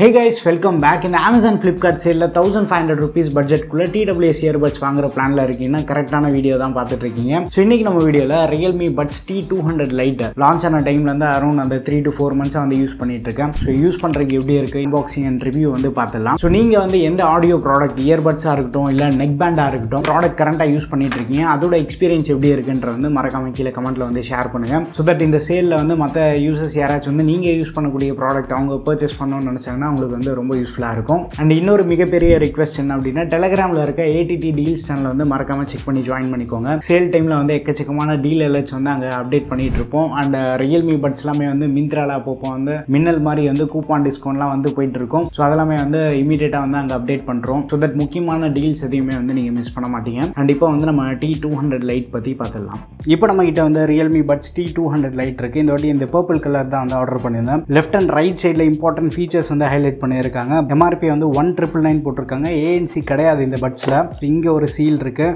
Hey guys, welcome back. In the Amazon Flipkart sale 1500 rupees budget குள்ள TWS earbuds வாங்குற பிளான்ல இருக்கீங்கன்னா கரெக்டான வீடியோ தான் பார்த்துட்டு இருக்கீங்க. ஸோ இன்னைக்கு நம்ம வீடியோல Realme Buds T200 Lite launch ஆன டைம்ல இருந்து அரௌண்ட் அந்த 3 to 4 months வந்து யூஸ் பண்ணிட்டு இருக்கேன். ஸோ யூஸ் பண்றதுக்கு எப்படி இருக்கு அன்பாக்சிங் அண்ட் ரிவ்யூ வந்து பார்த்துடலாம். ஸோ நீங்க வந்து எந்த ஆடியோ ப்ராடக்ட் இயர்பட்ஸா இருக்கட்டும் இல்ல நெக் பேண்டா இருக்கட்டும் ப்ராடக்ட் கரண்டா யூஸ் பண்ணிட்டு இருக்கீங்க அதோட எக்ஸ்பீரியன்ஸ் எப்படி இருக்குன்ற வந்து மறக்காம கீழே கமெண்ட்ல வந்து ஷேர் பண்ணுங்க. ஸோ தட் இந்த சேல்ல வந்து மற்ற யூசர்ஸ் யாராச்சும் வந்து நீங்க யூஸ் பண்ணக்கூடிய ப்ராடக்ட் அவங்க பர்ச்சேஸ் பண்ணணும்னு நினைச்சாங்கன்னா உங்களுக்கு வந்து ரொம்ப யூஸ்ஃபுல்லாக இருக்கும். அண்ட் இன்னொரு மிகப்பெரிய ரிக்வெஸ்ட் என்ன அப்படின்னா டெலிகிராமில் இருக்க ATT டீல்ஸ் சேனல் வந்து மறக்காம செக் பண்ணி ஜாயின் பண்ணிக்கோங்க. சேல் டைமில் வந்து எக்கச்சக்கமான டீல் எலர்ட்ஸ் வந்து அங்கே அப்டேட் பண்ணிட்டு இருப்போம். அண்ட் Realme பட்ஸ் எல்லாமே வந்து மிந்த்ரால அப்பப்போ வந்து மின்னல் மாதிரி வந்து கூப்பான் டிஸ்கவுண்ட்லாம் வந்து போயிட்டு இருக்கும். ஸோ அதெல்லாமே வந்து இமீடியட்டாக வந்து அங்கே அப்டேட் பண்ணுறோம். ஸோ தட் முக்கியமான டீல்ஸ் எதையுமே வந்து நீங்கள் மிஸ் பண்ண மாட்டீங்க. அண்ட் இப்போ வந்து நம்ம T200 Lite பற்றி பார்த்துடலாம். இப்போ நம்ம கிட்ட வந்து Realme Buds T200 Lite இருக்குது. இந்த வாட்டி இந்த பர்பிள் கலர் தான் வந்து ஆர்டர் பண்ணியிருந்தேன். லெஃப்ட் அண்ட் ரைட் சைடில் இம்பார்ட்டன்ட் ஃபீச்சர்ஸ் வந்து ஹைலைட் பண்ணியிருக்காங்க. MRP வந்து 1999 போட்டிருக்காங்க. ANC கிடையாது இந்த பட்ஸில். இங்கே ஒரு சீல் இருக்கு.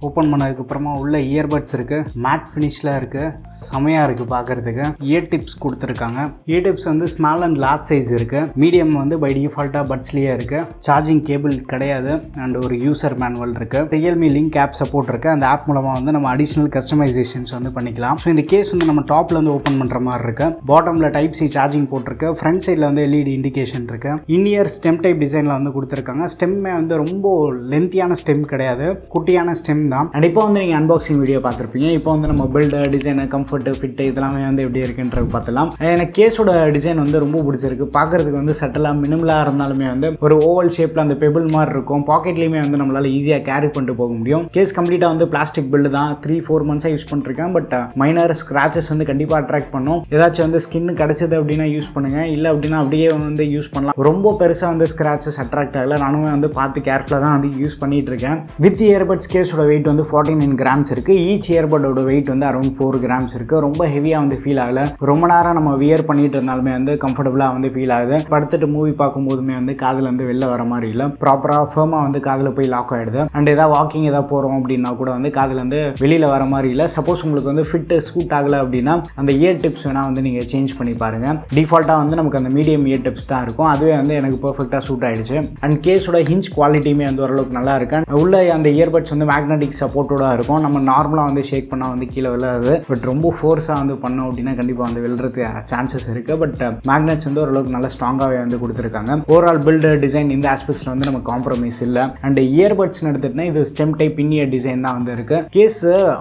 ஓப்பன் பண்ணதுக்கு அப்புறமா உள்ள இயர்பட்ஸ் இருக்குது. மேட் ஃபினிஷில் இருக்குது. செமையாக இருக்குது பார்க்குறதுக்கு. இயர் டிப்ஸ் கொடுத்துருக்காங்க. இயர் டிப்ஸ் வந்து ஸ்மால் அண்ட் லார்ஜ் சைஸ் இருக்குது. மீடியம் வந்து பை டிஃபால்ட்டாக பட்ஸ்லேயே இருக்குது. சார்ஜிங் கேபிள் கிடையாது. அண்ட் ஒரு யூசர் மேனுவல் இருக்குது. Realme லிங்க் ஆப் சப்போர்ட் இருக்குது. அந்த ஆப் மூலமாக வந்து நம்ம அடிஷ்னல் கஸ்டமைசேஷன்ஸ் வந்து பண்ணிக்கலாம். ஸோ இந்த கேஸ் வந்து நம்ம டாப்பில் வந்து ஓப்பன் பண்ணுற மாதிரி இருக்குது. பாட்டமில் டைப் சி சார்ஜிங் போட்டிருக்கு. ஃப்ரண்ட் சைடில் வந்து LED இண்டிகேஷன் இருக்குது. இன்இயர் ஸ்டெம் டைப் டிசைனில் வந்து கொடுத்துருக்காங்க. ஸ்டெம்மே வந்து ரொம்ப லென்த்தியான ஸ்டெம் கிடையாது. குட்டியான ஸ்டெம் தான். அண்ட் இப்போ வந்து நீங்கள் அன்பாக்சிங் வீடியோ பார்த்துருப்பீங்க. இப்போ வந்து நம்ம பில்டு டிசைனு கம்ஃபர்ட்டு ஃபிட்டு இதெல்லாமே வந்து எப்படி இருக்குன்றது பார்த்துலாம். எனக்கு கேஸோட டிசைன் வந்து ரொம்ப பிடிச்சிருக்கு. பார்க்குறதுக்கு வந்து சட்டலாக மினிமலாக இருந்தாலுமே வந்து ஒரு ஓவல் ஷேப்பில் அந்த பெபிள் மாதிரி இருக்கும். பாக்கெட்லேயுமே வந்து நம்மளால் ஈஸியாக கேரி பண்ணிட்டு போக முடியும். கேஸ் கம்ப்ளீட்டாக வந்து பிளாஸ்டிக் பில்டு தான். 3-4 monthஸாக யூஸ் பண்ணிருக்கேன். பட் மைனர் ஸ்க்ராச்சஸ் வந்து கண்டிப்பாக அட்ராக்ட் பண்ணும். ஏதாச்சும் வந்து ஸ்கின் கிடச்சிது அப்படின்னா யூஸ் பண்ணுங்கள். இல்லை அப்படின்னா அப்படியே வந்து யூஸ் பண்ணலாம். ரொம்ப பெருசாக வந்து ஸ்க்ராச்சஸ் அட்ராக்ட் ஆகலை. நானுமே வந்து பார்த்து கேர்ஃபுல்லாக தான் வந்து யூஸ் பண்ணிட்டு இருக்கேன். வித் இயர்பட்ஸ் கேஸோட வெயிட் வந்து 49 grams இருக்கு. ஈச் இயர்பட்டோட வெயிட் வந்து அரௌண்ட் 4 grams இருக்கு. ரொம்ப ஹெவியாக வந்து ஃபீல் ஆகல. ரொம்ப நேரம் நம்ம வியர் பண்ணிட்டு இருந்தாலுமே வந்து கம்ஃபர்டபுளாக வந்து ஃபீல் ஆகுது. படுத்துட்டு மூவி பார்க்கும்போதுமே வந்து காதில் வந்து வெளில வர மாதிரி இல்லை. ப்ராப்பராக ஃபர்மாக வந்து காதில் போய் லாக் ஆகிடுது. அண்ட் ஏதாவது வாக்கிங் ஏதாவது போகிறோம் அப்படின்னா கூட வந்து காதில் வந்து வெளியில் வர மாதிரி இல்லை. சப்போஸ் உங்களுக்கு வந்து ஃபிட் சூட் ஆகலை அப்படின்னா அந்த இயர் டிப்ஸ் வேணால் வந்து நீங்கள் சேஞ்ச் பண்ணி பாருங்கள். டிஃபால்ட்டாக வந்து நமக்கு அந்த மீடியம் இயர் டிப்ஸ் தான் இருக்கும். அதுவே வந்து எனக்கு பர்ஃபெக்டாக சூட் ஆகிடுச்சு. அண்ட் கேஸோட ஹிஞ்ச் குவாலிட்டியுமே வந்து ஓரளவுக்கு நல்லா இருக்கு. உள்ள அந்த இயர்பட்ஸ் வந்து மேக்னெட்டிக் சப்போர்ட்டோட இருக்கும். நம்ம நார்மலாக வந்து ஷேக் பண்ணால் வந்து கீழே விழுது. பட் ரொம்ப ஃபோர்ஸாக வந்து பண்ணோம் அப்படின்னா கண்டிப்பாக வந்து விழுறதுக்கு சான்சஸ் இருக்குது. பட் மேக்னெட்ஸ் வந்து ஓரளவுக்கு நல்லா ஸ்ட்ராங்காகவே வந்து கொடுத்துருக்காங்க. ஓவரால் பில்டு டிசைன் இந்த ஆஸ்பெக்ட்ஸில் வந்து நம்ம காம்ப்ரமைஸ் இல்லை. அண்ட் இயர்பட்ஸ் எடுத்துகிட்டா இது ஸ்டெம் டைப் இன்இயர் டிசைன் தான் வந்து இருக்குது. கேஸ்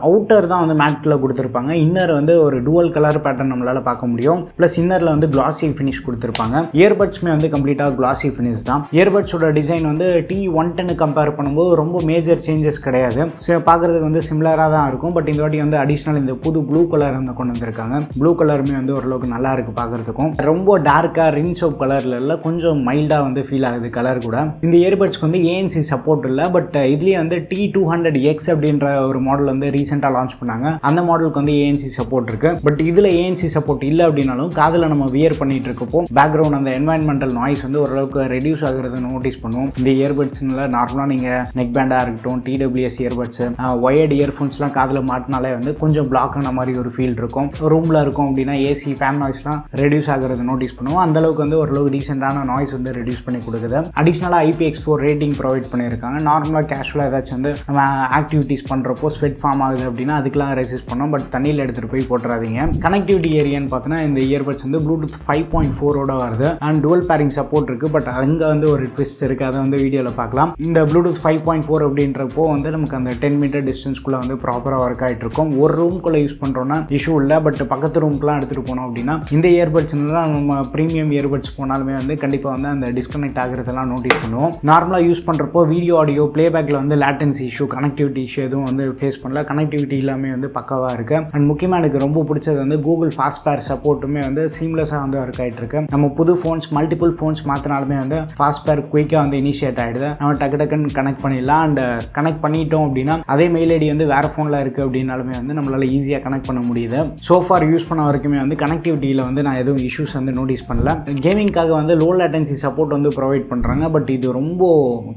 அவுட்டர் தான் வந்து மேட்டில் கொடுத்துருப்பாங்க. இன்னர் வந்து ஒரு டுவல் கலர் பேட்டர்ன் நம்மளால் பார்க்க முடியும். ப்ளஸ் இன்னரில் வந்து கிளாசி ஃபினிஷ் கொடுத்துருப்பாங்க. இயர்பட்ஸுமே வந்து கம்ப்ளீட்டாக கிளாசி ஃபினிஷ் தான். இயர்பட்ஸோட டிசைன் வந்து T110 கம்பேர் பண்ணும்போது ரொம்ப மேஜர் சேஞ்சஸ் கிடையாது. ஸோ பார்க்குறதுக்கு வந்து சிமிலராக தான் இருக்கும். பட் இந்த வாட்டி வந்து அடிஷ்னல் இந்த புது ப்ளூ கலர் வந்து கொண்டு வந்திருக்காங்க. ப்ளூ கலருமே வந்து ஓரளவுக்கு நல்லா இருக்குது பார்க்குறதுக்கும். ரொம்ப டார்க்காக ரின் சோப் கலரில் இல்லை, கொஞ்சம் மைல்டாக வந்து ஃபீல் ஆகுது கலர் கூட. இந்த இயர்பட்ஸ்க்கு வந்து ANC சப்போர்ட் இல்லை. பட் இதுலேயே வந்து T200X அப்படின்ற ஒரு மாடல் வந்து ரீசெண்டாக லான்ச் பண்ணாங்க. அந்த மாடலுக்கு வந்து ANC சப்போர்ட் இருக்கு. பட் இதில் ANC சப்போர்ட் இல்லை அப்படின்னாலும் காதில் நம்ம வியர் பண்ணிட்டு இருக்கப்போ பேக்ரவுண்ட் அந்த என்வாயன்மெண்டல் நாய்ஸ் வந்து ஓரளவுக்கு ரெடியூஸ் ஆகுறது நோட்டீஸ் பண்ணுவோம். இந்த இயர்பட்ஸ்ல நார்மலாக நீங்கள் நெக் பேண்டாக இருக்கட்டும், TWS இயர்பட்ஸ், ஒயர்டு இயர்ஃபோன்ஸ்லாம் காதில் மாட்டினாலே வந்து கொஞ்சம் பிளாக் ஆன மாதிரி ஒரு ஃபீல் இருக்கும். ரூமில் இருக்கும் அப்படின்னா ஏசி ஃபேன் நாய்ஸ்லாம் ரெடியூஸ் ஆகிறது நோட்டீஸ் பண்ணுவோம். அந்தளவுக்கு வந்து ஓரளவுக்கு டீசெண்டான நாய்ஸ் வந்து ரெடியூஸ் பண்ணி கொடுக்குது. அடிஷ்னலாக IPX4 ரேட்டிங் ப்ரொவைட் பண்ணியிருக்காங்க. நார்மலாக கேஷுவலாக ஏதாச்சும் வந்து நம்ம ஆக்டிவிட்டீஸ் பண்ணுறப்போ ஸ்வெட் ஃபார்ம் ஆகுது அப்படின்னா அதுக்கெலாம் ரெசிஸ்ட் பண்ணோம். பட் தண்ணியில் எடுத்துகிட்டு போய் போட்டுறாதீங்க. கனெக்டிவிட்டி ஏரியான்னு பார்த்தோன்னா இந்த இயர்பட்ஸ் வந்து Bluetooth 5.4 வருது. அண்ட் டுவல் பேரிங் சப்போர்ட் இருக்குது. பட் அங்கே வந்து ஒரு ட்விஸ்ட் இருக்குது. அதை வந்து வீடியோவில் பார்க்கலாம். இந்த Bluetooth 5.4 அப்படின்றப்போ வந்து நமக்கு அந்த 10 meter டிஸ்டன்ஸ்குள்ளே வந்து ப்ராப்பராக ஒர்க் ஆகிட்டு இருக்கும். ஒரு ரூம்குள்ளே யூஸ் பண்ணுறோன்னா இஷ்யூ இல்லை. பட் பக்கத்து ரூம்க்குலாம் எடுத்துகிட்டு போனோம் அப்படின்னா இந்த இயர்பட்ஸ்லாம் நம்ம ப்ரீமியம் இயர்பட்ஸ் போனாலுமே வந்து கண்டிப்பாக வந்து அந்த டிஸ்கனெக்ட் ஆகிறதெல்லாம் நோட்டீஸ் பண்ணுவோம். நார்மலாக யூஸ் பண்ணுறப்போ வீடியோ ஆடியோ பிளேபேக்கில் வந்து லேட்டன்சி இஷ்யூ, கனெக்டிவிட்டி இஷ்யூ எதுவும் வந்து ஃபேஸ் பண்ணல. கனெக்டிவிட்டி எல்லாமே வந்து பக்காவாக இருக்குது. அண்ட் முக்கியமாக எனக்கு ரொம்ப பிடிச்சது வந்து கூகுள் ஃபாஸ்ட் பேர் சப்போர்ட்டுமே வந்து சீம்லெஸ்ஸாக வந்து ஒர்க் ஆகிட்டு இருக்கு. நம்ம புது ஃபோன்ஸ் மல்டிபிள் ஃபோன்ஸ் மாற்றினாலுமே வந்து ஃபாஸ்ட் பேர் குயிக்காக வந்து இனிஷியேட் ஆகிடுது. நம்ம டக்கு டக்குன்னு கனெக்ட் பண்ணிடலாம். அண்ட் கனெக்ட் பண்ணிட்டோம் அப்படின்னா அதே மெயில் ஐடி வந்து வேறு ஃபோனில் இருக்குது அப்படின்னாலுமே வந்து நம்மளால் ஈஸியாக கனெக்ட் பண்ண முடியுது. சோஃபார் யூஸ் பண்ண வரைக்குமே வந்து கனெக்டிவிட்டியில் வந்து நான் எதுவும் இஷ்யூஸ் வந்து நோட்டீஸ் பண்ணல. கேமிங்காக வந்து லோ லேட்டன்சி சப்போர்ட் வந்து ப்ரொவைட் பண்ணுறாங்க. பட் இது ரொம்ப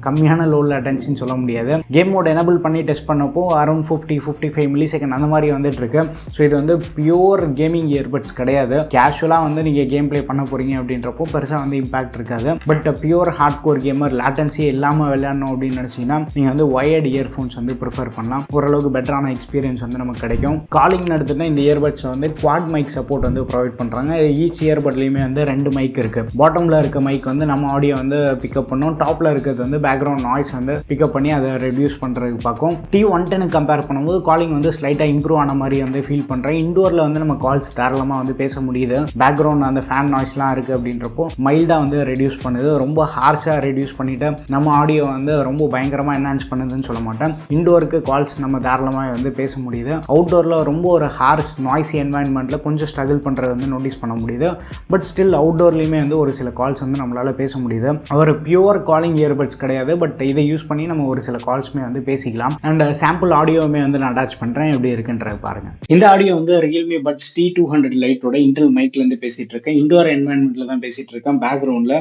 கம்மியான லோ லேட்டன்சின்னு சொல்ல முடியாது. கேம் மோட் எனபிள் பண்ணி டெஸ்ட் பண்ணப்போ அரௌண்ட் 50-55 மில்லி செகண்ட் அந்த மாதிரி வந்துட்டு இருக்கு. ஸோ இது வந்து பியூர் கேமிங் இயர்பட்ஸ் கிடையாது. கேஷுவலாக வந்து நீங்கள் கேம் ப்ளே பண்ண போகிறீங்க அப்படின்றப்போ பெருசாக வந்து இம்பாக்ட் இருக்காது. But pure hardcore gamer latency இல்லாமல் விளையாடணும் அப்படின்னு நினச்சிங்கன்னா நீங்கள் வந்து வயர்டு இயர்ஃபோன்ஸ் வந்து ப்ரிஃபர் பண்ணலாம். ஓரளவுக்கு பெட்டரான எக்ஸ்பீரியன்ஸ் வந்து நமக்கு கிடைக்கும். காலிங் எடுத்துகிட்டா இந்த இயர்பட்ஸ் வந்து குவாட் மைக் சப்போர்ட் வந்து ப்ரொவைட் பண்ணுறாங்க. ஈச் இயர்பட்லேயுமே வந்து 2 மைக் இருக்குது. பாட்டமில் இருக்க மைக் வந்து நம்ம ஆடியோ வந்து பிக்கப் பண்ணும். டாப்பில் இருக்கிறது வந்து பேக்ரவுண்ட் நாய்ஸ் வந்து பிக்கப் பண்ணி அதை ரெடியூஸ் பண்ணுறதுக்கு பார்க்கும். T110 கம்பேர் பண்ணும்போது காலிங் வந்து ஸ்லைட்டாக இம்ப்ரூவ் ஆன மாதிரி வந்து ஃபீல் பண்ணுறேன். இண்டோரில் வந்து நம்ம கால்ஸ் தாராளமாக வந்து பேச முடியுது. பேக்ரவுண்ட் அந்த ஃபேன் நாய்ஸ்லாம் இருக்குது அப்படின்றப்போ மைல்டாக வந்து ரெடியூஸ் பண்ணுது. ரொம்ப ஹார்ஷாக ரெடியூஸ் பண்ணிவிட்டு நம்ம ஆடியோ வந்து ரொம்ப பயங்கரமாக என்ஹான்ஸ் பண்ணுதுன்னு சொல்ல மாட்டேன். இண்டோருக்கு கால்ஸ் நம்ம தாராளமாக வந்து பேச முடியுது. அவுட்டோரில் ரொம்ப ஒரு ஹார்ஷ் நாய்ஸி என்வாயன்மெண்ட்டில் கொஞ்சம் ஸ்ட்ரகிள் பண்ணுறது வந்து நோட்டீஸ் பண்ண முடியுது. பட் ஸ்டில் அவுட்டோர்லேயுமே வந்து ஒரு சில கால்ஸ் வந்து நம்மளால் பேச முடியுது. ஒரு பியூர் காலிங் இயர்பட்ஸ் கிடையாது. பட் இதை யூஸ் பண்ணி நம்ம ஒரு சில கால்ஸுமே வந்து பேசிக்கலாம். அண்ட் சாம்பிள் ஆடியோவுமே வந்து நான் அட்டாச் பண்ணுறேன், எப்படி இருக்குன்றது பாருங்கள். இந்த ஆடியோ வந்து Realme Buds T200 Liteோட இன்டெல் மைக்லேருந்து பேசிகிட்டு இருக்கேன். இண்டோர் என்வாயன்மெண்ட்டில் தான் பேசிகிட்டு இருக்கேன். பேக்ரவுண்டில்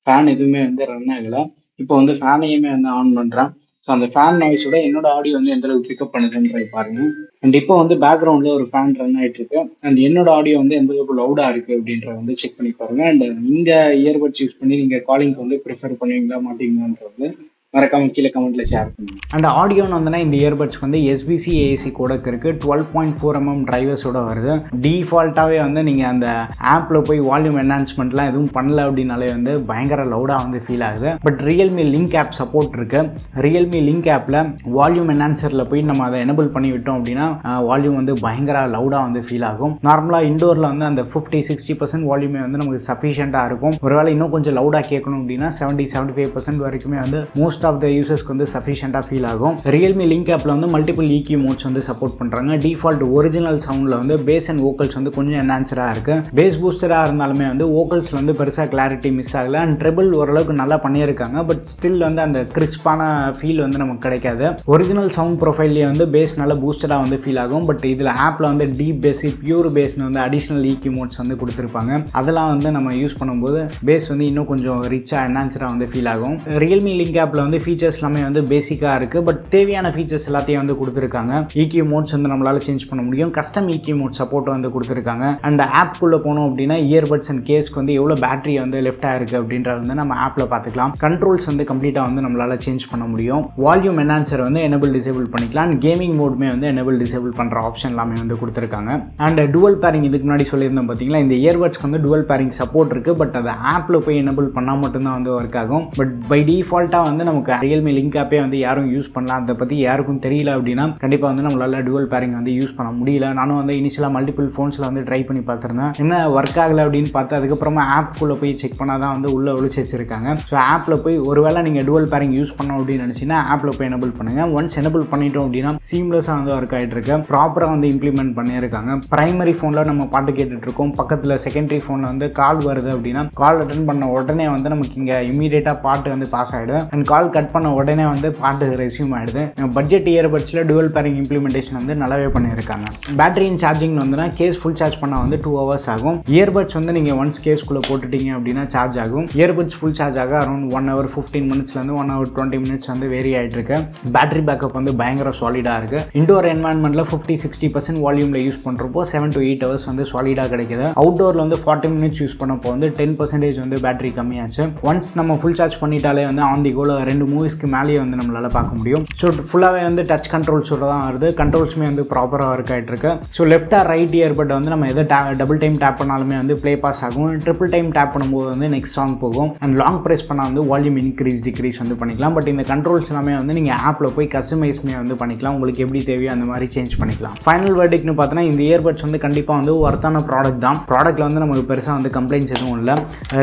ஃபேன் எதுவுமே வந்து ரன் ஆகலை. இப்போ வந்து ஃபேனையுமே வந்து ஆன் பண்ணுறேன். ஸோ அந்த ஃபேன் நாய்ஸோட என்னோட ஆடியோ வந்து எந்த அளவுக்கு பிக்கப் பண்ணுதுன்றது பாருங்க. அண்ட் இப்போ வந்து பேக்ரவுண்டில் ஒரு ஃபேன் ரன் ஆகிட்டு இருக்கு. அண்ட் என்னோட ஆடியோ வந்து எந்த அளவுக்கு லவுடாக இருக்குது அப்படின்றத வந்து செக் பண்ணி பாருங்க. அண்ட் இந்த இயர்பட்ஸ் யூஸ் பண்ணி நீங்கள் காலிங்க்கு வந்து ப்ரிஃபர் பண்ணுவீங்களா மாட்டீங்களான்றது மறக்காம கீழே கமெண்ட்ல ஷேர் பண்ணுங்க. அண்ட் ஆடியோன்னு வந்தனா இந்த இயர்பட்ஸ் வந்து SBC AAC கோடக் இருக்குது. 12.4 mm டிரைவர்ஸோட வருது. டிஃபால்ட்டாகவே வந்து நீங்கள் அந்த ஆப்பில் போய் வால்யூம் என்ஹான்ஸ்மெண்ட்லாம் எதுவும் பண்ணல அப்படின்னாலே வந்து பயங்கர லவுடாக வந்து ஃபீல் ஆகுது. But Realme link app support இருக்குது. Realme லிங்க் ஆப்பில் வால்யூம் என்ஹான்சரில் போய் நம்ம அதை எனபிள் பண்ணி விட்டோம் அப்படின்னா வால்யூம் வந்து பயங்கர லவுடாக வந்து ஃபீல் ஆகும். நார்மலாக இண்டோரில் வந்து அந்த 50-60% வால்யூமே வந்து நமக்கு சஃபிஷியண்ட்டாக இருக்கும். ஒருவேளை இன்னும் கொஞ்சம் லவுடாக கேட்கணும் அப்படின்னா 70-75% வரைக்குமே வந்து மோஸ்ட் ஆஃப் த யூசர்ஸ்க்கு வந்து சஃபிஷியண்டாக ஃபீல் ஆகும். Realme லிங்க் ஆப்பில் வந்து மல்டிபிள் EQ மோட்ஸ் வந்து சப்போர்ட் பண்ணுறாங்க. டிஃபால்ட் ஒரிஜினல் சவுண்டில் வந்து பேஸ் அண்ட் வோக்கல்ஸ் வந்து கொஞ்சம் என்ஹான்சராக இருக்குது. பேஸ் பூஸ்டராக இருந்தாலுமே வந்து வோக்கல்ஸில் வந்து பெருசாக கிளாரிட்டி மிஸ் ஆகலை. அண்ட் ட்ரிபிள் ஓரளவுக்கு நல்லா பண்ணியிருக்காங்க. பட் ஸ்டில் வந்து அந்த கிறிஸ்பான ஃபீல் வந்து நமக்கு கிடைக்காது. ஒரிஜினல் சவுண்ட் ப்ரொஃபைல்லேயே வந்து பேஸ் நல்லா பூஸ்டராக வந்து ஃபீல் ஆகும். பட் இதில் ஆப்பில் வந்து டீப் பேஸ், பியூர் பேஸ்னு வந்து அடிஷ்னல் EQ மோட்ஸ் வந்து கொடுத்துருப்பாங்க. அதெல்லாம் வந்து நம்ம யூஸ் பண்ணும்போது பேஸ் வந்து இன்னும் கொஞ்சம் ரிச்சாக என்ஹான்சராக வந்து ஃபீல் ஆகும். Realme லிங்க் ஆப்பில் வந்து ஃபீச்சர்ஸ் எல்லாமே வந்து பேசிக்காக இருக்குது. பட் தேவையான ஃபீச்சர்ஸ் எல்லாத்தையும் வந்து கொடுத்துருக்காங்க. EQ மோட்ஸ் வந்து நம்மளால் சேஞ்ச் பண்ண முடியும். கஸ்டம் EQ மோட் சப்போர்ட் வந்து கொடுத்துருக்காங்க. அண்ட் ஆப்குள்ளே போனோம் அப்படின்னா இயர்பட்ஸ் அண்ட் கேஸ்க்கு வந்து எவ்வளோ பேட்டரி வந்து லெஃப்ட் ஆயிருக்கு அப்படின்றத வந்து நம்ம ஆப்பில் பார்த்துக்கலாம். கண்ட்ரோல்ஸ் வந்து கம்ப்ளீட்டாக வந்து நம்மளால் சேஞ்ச் பண்ண முடியும். வால்யூம் என்ஹான்சர் வந்து எனபிள் டிசேபிள் பண்ணிக்கலாம். அண்ட் கேமிங் மோடுமே வந்து எனபிள் டிசேபிள் பண்ணுற ஆப்ஷன் எல்லாமே வந்து கொடுத்துருக்காங்க. அண்ட் டுவல் பேரிங் இதுக்கு முன்னாடி சொல்லியிருந்தோம் பார்த்தீங்களா, இந்த இயர்பட்ஸ்க்கு வந்து டுவல் பேரிங் சப்போர்ட் இருக்குது. பட் அதை ஆப்பில் போய் எனபிள் பண்ணால் மட்டும்தான் வந்து ஒர்க் ஆகும். பட் பை டிஃபால்ட்டாக வந்து நமக்கு Realme லிங்க் ஆப்பே வந்து யாரும் யூஸ் பண்ணலாம். அதை பற்றி யாருக்கும் தெரியல அப்படின்னா கண்டிப்பாக வந்து நம்மளால் டுவல் பேரிங் வந்து யூஸ் பண்ண முடியல. நானும் வந்து இனிஷியலாக மல்டிபிள் ஃபோன்ஸில் வந்து ட்ரை பண்ணி பார்த்துருந்தேன். என்ன ஒர்க் ஆகலை அப்படின்னு பார்த்து அதுக்கப்புறமா ஆப்குள்ளே போய் செக் பண்ணால் தான் வந்து உள்ளே ஒழிச்சு வச்சிருக்காங்க. ஸோ ஆப்பில் போய் ஒருவேளை நீங்கள் டுவல் பேரிங் யூஸ் பண்ணோம் அப்படின்னு நினச்சிங்கன்னா ஆப்பில் போய் எனபிள் பண்ணுங்கள். ஒன்ஸ் எனபிள் பண்ணிட்டோம் அப்படின்னா சீம்லெஸ்ஸாக வந்து ஒர்க் ஆகிட்டு இருக்கு. ப்ராப்பராக வந்து இம்ப்ளிமெண்ட் பண்ணியிருக்காங்க. பிரைமரி ஃபோனில் நம்ம பாட்டு கேட்டுட்டு இருக்கோம். பக்கத்தில் செகண்டரி ஃபோனில் வந்து கால் வருது அப்படின்னா கால் அட்டன் பண்ண உடனே வந்து நமக்கு இங்கே இமீடியட்டாக பாட்டு வந்து பாஸ் ஆகிடும். அண்ட் கால் கட் பண்ண உடனே வந்து பாட்டு ரெஸ்யூம் ஆகிடுது. பட்ஜெட் இயர்பட்ஸில் டுவல் பேரிங் இம்ப்ளிமெண்டேஷன் வந்து நல்லாவே பண்ணியிருக்காங்க. பேட்டரியின் சார்ஜிங் வந்துன்னா கேஸ் ஃபுல் சார்ஜ் பண்ணால் வந்து 2 hours ஆகும். இயர்பட்ஸ் வந்து நீங்கள் ஒன்ஸ் கேஸ்க்குள்ளே போட்டுட்டீங்க அப்படின்னா சார்ஜ் ஆகும். இயர்பட்ஸ் ஃபுல் சார்ஜ் ஆக அரௌண்ட் 1 hour 15 minutesலேருந்து 1 hour 20 minutes வந்து வேரி ஆகிட்டு இருக்கு. பேட்டரி பேக்கப் வந்து பயங்கர சாலிடாக இருக்குது. இண்டோர் என்வாயன்மெண்ட்டில் 50-60% வால்யூமில் யூஸ் பண்ணுறப்போ 7 to 8 hours வந்து சாலிடாக கிடைக்குது. அவுட்டோரில் வந்து 40 minutes யூஸ் பண்ணப்போ வந்து 10% வந்து பேட்டரி கம்மியாச்சு. ஒன்ஸ் நம்ம ஃபுல் சார்ஜ் பண்ணிட்டாலே வந்து ஆன் தி கோல 2 மூவிஸ்க்கு மேலேயே வந்து நம்மளால் பார்க்க முடியும். ஸோ ஃபுல்லாகவே வந்து டச் கண்ட்ரோல்ஸோட தான் வருது. கண்ட்ரோல்ஸுமே வந்து ப்ராப்பராக ஒர்க் ஆகிட்டு இருக்கு. So left or right earbud வந்து நம்ம எதை டபுள் டைம் டேப் பண்ணாலுமே வந்து ப்ளே பாஸ் ஆகும். ட்ரிபிள் டைம் டேப் பண்ணும்போது வந்து நெக்ஸ்ட் சாங் போகும். அண்ட் லாங் ப்ரெஸ் பண்ணால் வந்து வால்யூம் இன்க்ரீஸ் டிக்ரீஸ் வந்து பண்ணிக்கலாம். பட் இந்த கண்ட்ரோல்ஸ் எல்லாமே வந்து நீங்கள் ஆப்பில் போய் கஸ்டமைஸ்மே வந்து பண்ணிக்கலாம். உங்களுக்கு எப்படி தேவையோ அந்த மாதிரி சேஞ்ச் பண்ணிக்கலாம். ஃபைனல் வேர்டிக்னு பார்த்தோன்னா இந்த இயர்பட்ஸ் வந்து கண்டிப்பாக வந்து ஒர்த்தான ப்ராடக்ட் தான். ப்ராடக்ட்டில் வந்து நமக்கு பெருசாக வந்து கம்ப்ளைண்ட்ஸ் எதுவும் இல்லை.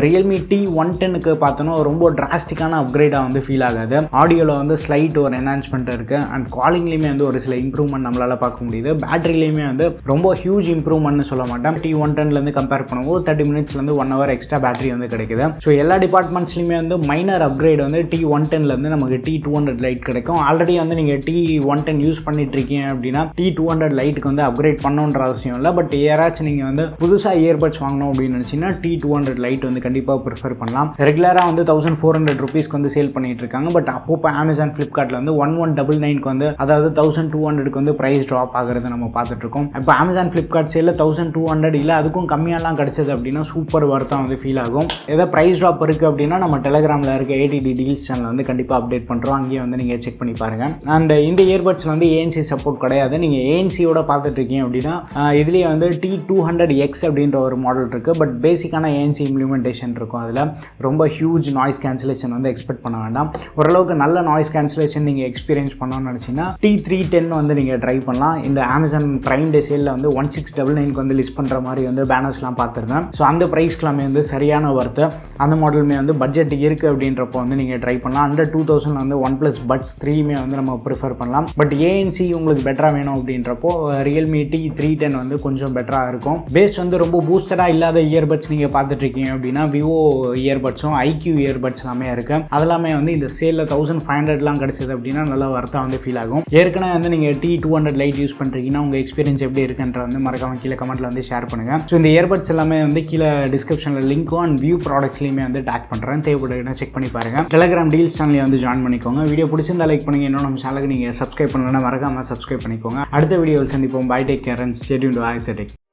Realme T110க்கு பார்த்தோன்னா ரொம்ப டிராஸ்டிக்கான அப்கிரேடாக வந்து ஃபீல் ஃபீல் ஆகாது. ஆடியோவில் வந்து ஸ்லைட் ஒரு என்ஹான்ஸ்மெண்ட் இருக்குது. அண்ட் காலிங்லேயுமே வந்து ஒரு சில இம்ப்ரூவ்மெண்ட் நம்மளால் பார்க்க முடியுது. பேட்டரியிலையுமே வந்து ரொம்ப ஹியூஜ் இம்ப்ரூவ்மெண்ட்னு சொல்ல மாட்டேன். T110 கம்பேர் பண்ணும்போது 30 மினிட்ஸ்லேருந்து 1 hour எக்ஸ்ட்ரா பேட்டரி வந்து கிடைக்குது. ஸோ எல்லா டிபார்ட்மெண்ட்ஸ்லையுமே வந்து மைனர் அப்கிரேட் வந்து T110 நமக்கு T200 Lite கிடைக்கும். ஆல்ரெடி வந்து நீங்கள் T110 யூஸ் பண்ணிட்டு இருக்கீங்க அப்படின்னா T200 Liteக்கு வந்து அப்கிரேட் பண்ணணுன்ற அவசியம் இல்லை. பட் யாராச்சும் நீங்கள் வந்து புதுசாக இயர்பட்ஸ் வாங்கணும் அப்படின்னு நினச்சிங்கன்னா T200 Lite வந்து கண்டிப்பாக ப்ரிஃபர் பண்ணலாம். ரெகுலராக வந்து 1400 rupeesக்கு வந்து சேல் பண்ணிட்டு இருக்காங்க. பட் அப்போ அமேசான் ஃப்ளிப்கார்ட்டில் வந்து 1199க்கு வந்து, அதாவது 1200க்கு வந்து ப்ரைஸ் ட்ராப் ஆகிறது நம்ம பார்த்துட்டு இருக்கோம். இப்போ அமேசான் ஃப்ளிப்கார்ட் சேலில் 1200 இல்லை அதுக்கும் கம்மியாலாம் கிடச்சது அப்படின்னா சூப்பர் வர்த்தாக வந்து ஃபீல் ஆகும். ஏதாவது ப்ரைஸ் ட்ராப் இருக்குது அப்படின்னா நம்ம டெலிகிராமில் இருக்க ATD டீல்ஸ் சேனல் வந்து கண்டிப்பாக அப்டேட் பண்ணுறோம். அங்கேயே வந்து நீங்கள் செக் பண்ணி பாருங்கள். அண்ட் இந்த இயர்பட்ஸில் வந்து ANC சப்போர்ட் கிடையாது. நீங்கள் ANCயோட பார்த்துட்டு இருக்கீங்க அப்படின்னா இதுலேயே வந்து T200X அப்படின்ற ஒரு மாடல் இருக்குது. பட் பேசிக்கான ANC இம்ப்ளிமெண்டேஷன் இருக்கும். அதில் ரொம்ப ஹியூஜ் நாய்ஸ் கேன்சலேஷன் வந்து எக்ஸ்பெக்ட் பண்ண வேண்டாம். ஓரளவுக்கு நல்ல நாய்ஸ் கேன்சலேஷன் நீங்கள் எக்ஸ்பீரியன்ஸ் பண்ணணும்னு நினச்சிங்கன்னா T310 வந்து நீங்கள் ட்ரை பண்ணலாம். இந்த அமேசான் பிரைம் டே சேலில் வந்து 1699க்கு வந்து லிஸ்ட் பண்ணுற மாதிரி வந்து பேனர்ஸ்லாம் பார்த்துருந்தேன். ஸோ அந்த ப்ரைஸ்க்கெல்லாமே வந்து சரியான ஒர்த்து. அந்த மாடலுமே வந்து பட்ஜெட் இருக்குது அப்படின்றப்போ வந்து நீங்கள் ட்ரை பண்ணலாம். அண்டர் 2000 வந்து OnePlus Buds 3மே வந்து நம்ம ப்ரிஃபர் பண்ணலாம். பட் ANC உங்களுக்கு பெட்டராக வேணும் அப்படின்றப்போ Realme T310 வந்து கொஞ்சம் பெட்டராக இருக்கும். பேஸ் வந்து ரொம்ப பூஸ்டடாக இல்லாத இயர்பட்ஸ் நீங்கள் பார்த்துட்டு இருக்கீங்க அப்படின்னா விவோ இயர்பட்ஸும் IQ இயர்பட்ஸ் எல்லாமே இருக்குது. அதெல்லாமே வந்து இந்த சேலில் 1500லாம் கிடச்சிது அப்படின்னா நல்லா வர்த்தாக வந்து ஃபீல் ஆகும். ஏற்கனவே வந்து நீங்கள் T200 Lite யூஸ் பண்ணுறீங்கன்னா உங்கள் எக்ஸ்பீரியன்ஸ் எப்படி இருக்குன்ற வந்து மறக்காம கீழே கமெண்ட்டில் வந்து ஷேர் பண்ணுங்கள். ஸோ இந்த இயர்பட்ஸ் எல்லாமே வந்து கீழே டிஸ்கிரிப்ஷனில் லிங்க்கும் அண்ட் வியூ ப்ராடக்ட்ஸ்லையுமே வந்து டேக் பண்ணுறேன். தேவைப்படுதுன்னா செக் பண்ணி பாருங்கள். டெலிகிராம் டீல்ஸ் சேனலில் வந்து ஜாயின் பண்ணிக்கோங்க. வீடியோ பிடிச்சிருந்தா லைக் பண்ணுங்கள். இன்னும் நம்ம சேனலுக்கு நீங்கள் சப்ஸ்கிரைப் பண்ணலன்னா மறக்காமல் சப்ஸ்கிரைப் பண்ணிக்கோங்க. அடுத்த வீடியோவில் சந்திப்போம். Bye, take care and stay tuned.